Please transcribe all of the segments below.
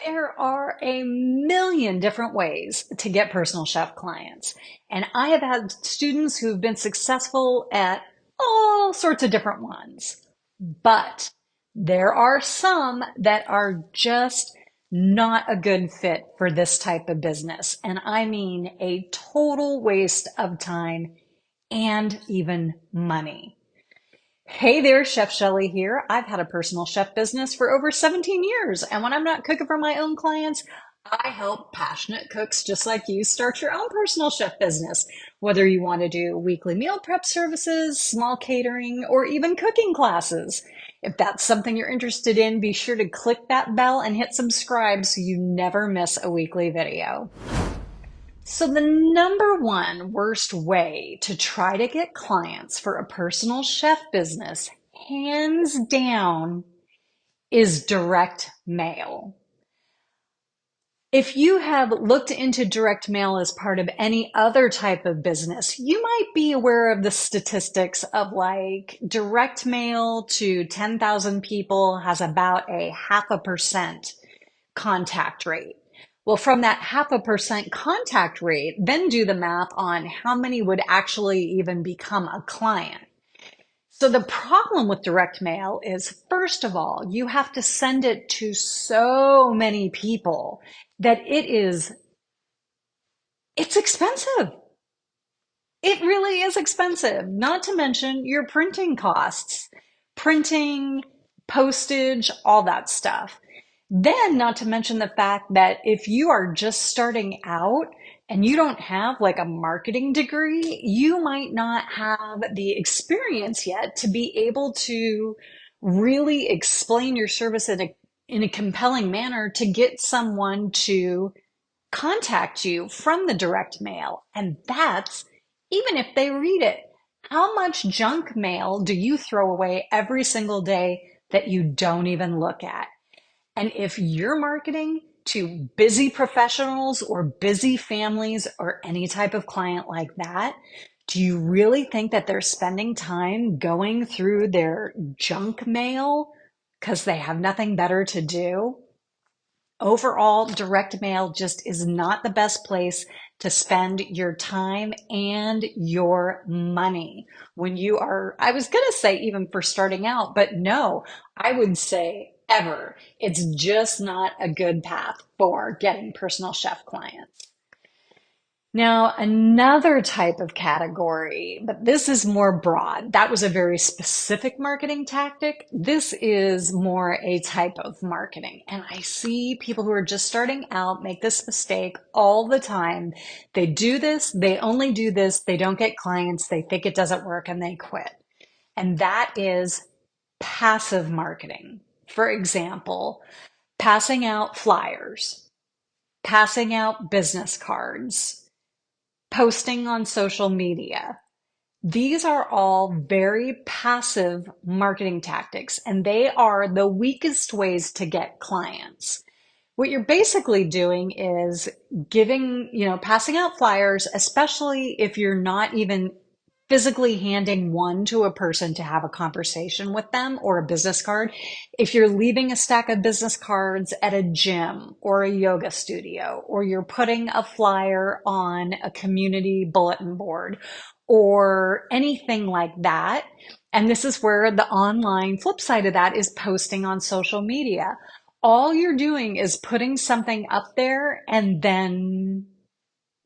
There are a million different ways to get personal chef clients. And I have had students who've been successful at all sorts of different ones. But there are some that are just not a good fit for this type of business. And I mean a total waste of time and even money. Hey there, Chef Shelley here. I've had a personal chef business for over 17 years, and when I'm not cooking for my own clients, I help passionate cooks just like you start your own personal chef business. Whether you want to do weekly meal prep services, small catering, or even cooking classes. If that's something you're interested in, be sure to click that bell and hit subscribe so you never miss a weekly video. So, the number one worst way to try to get clients for a personal chef business, hands down, is direct mail. If you have looked into direct mail as part of any other type of business, you might be aware of the statistics of like direct mail to 10,000 people has about a 0.5% contact rate. Well, from that 0.5% contact rate, then do the math on how many would actually even become a client. So the problem with direct mail is, first of all, you have to send it to so many people that it's expensive. It really is expensive, not to mention your printing costs, printing, postage, all that stuff. Then, not to mention the fact that if you are just starting out and you don't have like a marketing degree, you might not have the experience yet to be able to really explain your service in a compelling manner to get someone to contact you from the direct mail. And that's even if they read it. How much junk mail do you throw away every single day that you don't even look at? And if you're marketing to busy professionals or busy families or any type of client like that, do you really think that they're spending time going through their junk mail because they have nothing better to do? Overall, direct mail just is not the best place to spend your time and your money when you are, I was going to say even for starting out, but no, I would say ever. It's just not a good path for getting personal chef clients. Now, another type of category, but this is more broad. That was a very specific marketing tactic. This is more a type of marketing. And I see people who are just starting out make this mistake all the time. They do this, they only do this, they don't get clients, they think it doesn't work, and they quit. And that is passive marketing. For example, passing out flyers, passing out business cards, posting on social media. These are all very passive marketing tactics, and they are the weakest ways to get clients. What you're basically doing is passing out flyers, especially if you're not even physically handing one to a person to have a conversation with them or a business card. If you're leaving a stack of business cards at a gym or a yoga studio, or you're putting a flyer on a community bulletin board or anything like that. And this is where the online flip side of that is posting on social media. All you're doing is putting something up there and then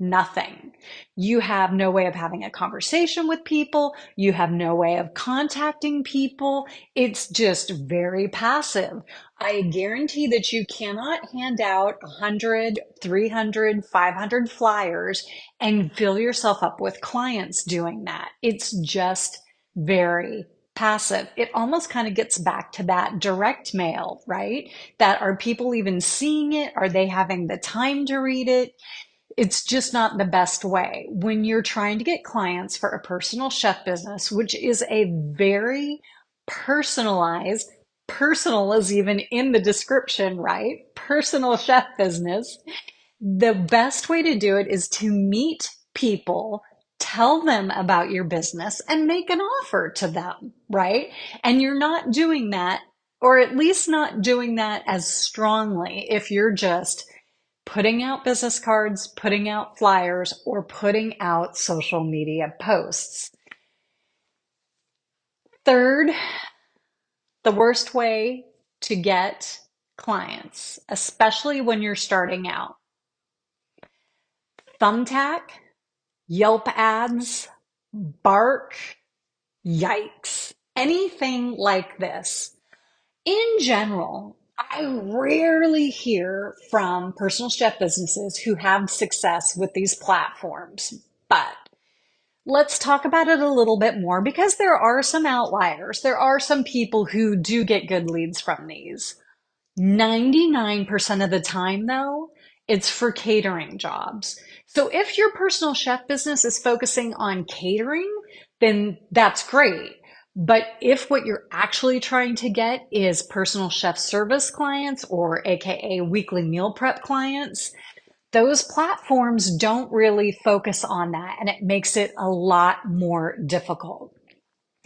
nothing. You have no way of having a conversation with people. You have no way of contacting people. It's just very passive. I guarantee that you cannot hand out 100, 300, 500 flyers and fill yourself up with clients doing that. It's just very passive. It almost kind of gets back to that direct mail, right? That are people even seeing it? Are they having the time to read it? It's just not the best way when you're trying to get clients for a personal chef business, which is a very personalized, personal is even in the description, right? Personal chef business. The best way to do it is to meet people, tell them about your business, and make an offer to them, right? And you're not doing that or at least not doing that as strongly if you're just putting out business cards, putting out flyers, or putting out social media posts. Third, the worst way to get clients, especially when you're starting out: Thumbtack, Yelp ads, Bark, yikes, anything like this. In general, I rarely hear from personal chef businesses who have success with these platforms, but let's talk about it a little bit more because there are some outliers. There are some people who do get good leads from these. 99% of the time, though, it's for catering jobs. So if your personal chef business is focusing on catering, then that's great. But if what you're actually trying to get is personal chef service clients, or AKA weekly meal prep clients, those platforms don't really focus on that, and it makes it a lot more difficult.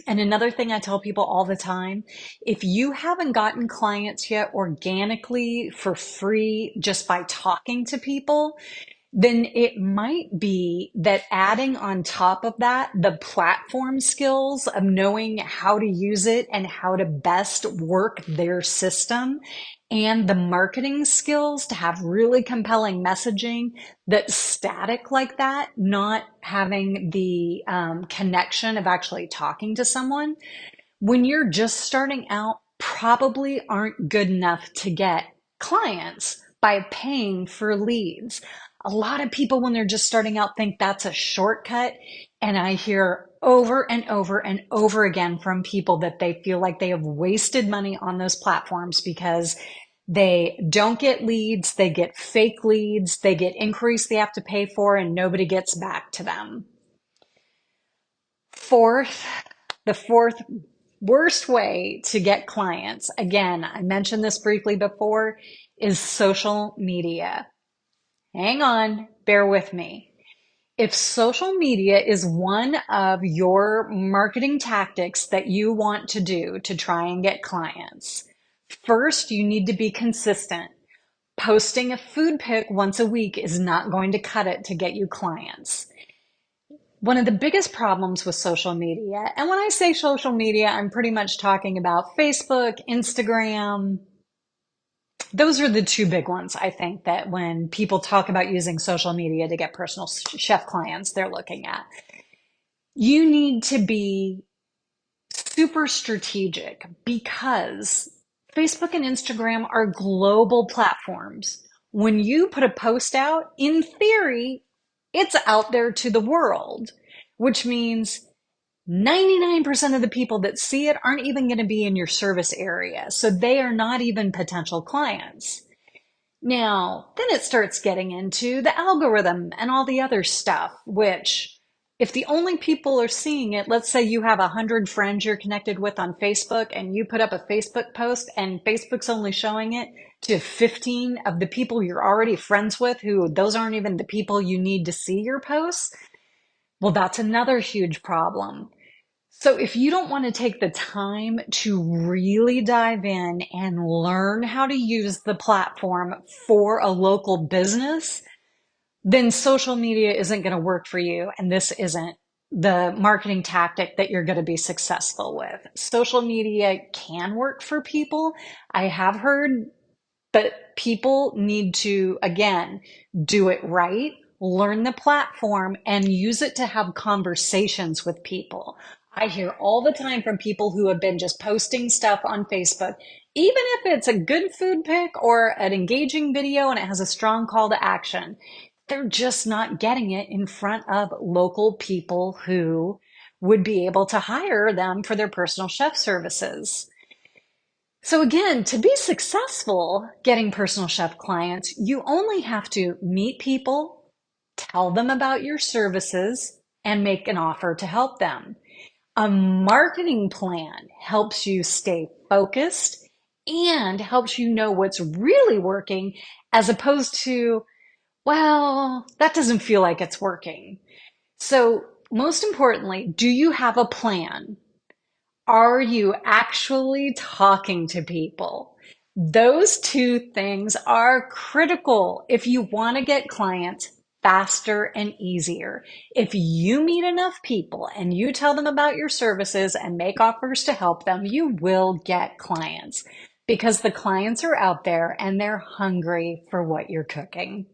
And another thing I tell people all the time: if you haven't gotten clients yet organically for free just by talking to people, then it might be that adding on top of that the platform skills of knowing how to use it and how to best work their system, and the marketing skills to have really compelling messaging that's static like that, not having the connection of actually talking to someone, when you're just starting out, probably aren't good enough to get clients by paying for leads. A lot of people, when they're just starting out, think that's a shortcut. And I hear over and over and over again from people that they feel like they have wasted money on those platforms because they don't get leads, they get fake leads, they get inquiries they have to pay for, and nobody gets back to them. Fourth, the fourth worst way to get clients, again, I mentioned this briefly before, is social media. Hang on, bear with me. If social media is one of your marketing tactics that you want to do to try and get clients, first, you need to be consistent. Posting a food pic once a week is not going to cut it to get you clients. One of the biggest problems with social media, and when I say social media, I'm pretty much talking about Facebook, Instagram. Those are the two big ones, I think, that when people talk about using social media to get personal chef clients, they're looking at. You need to be super strategic because Facebook and Instagram are global platforms. When you put a post out, in theory, it's out there to the world, which means 99% of the people that see it aren't even going to be in your service area. So they are not even potential clients. Now, then it starts getting into the algorithm and all the other stuff, which if the only people are seeing it, let's say you have 100 friends you're connected with on Facebook and you put up a Facebook post and Facebook's only showing it to 15 of the people you're already friends with, who those aren't even the people you need to see your posts. Well, that's another huge problem. So if you don't want to take the time to really dive in and learn how to use the platform for a local business, then social media isn't going to work for you. And this isn't the marketing tactic that you're going to be successful with. Social media can work for people. I have heard, but people need to, again, do it right, learn the platform, and use it to have conversations with people. I hear all the time from people who have been just posting stuff on Facebook, even if it's a good food pic or an engaging video and it has a strong call to action. They're just not getting it in front of local people who would be able to hire them for their personal chef services. So again, to be successful getting personal chef clients, you only have to meet people, tell them about your services, and make an offer to help them. A marketing plan helps you stay focused and helps you know what's really working, as opposed to, well, that doesn't feel like it's working. So most importantly, do you have a plan? Are you actually talking to people? Those two things are critical if you want to get clients faster and easier. If you meet enough people and you tell them about your services and make offers to help them, you will get clients because the clients are out there and they're hungry for what you're cooking.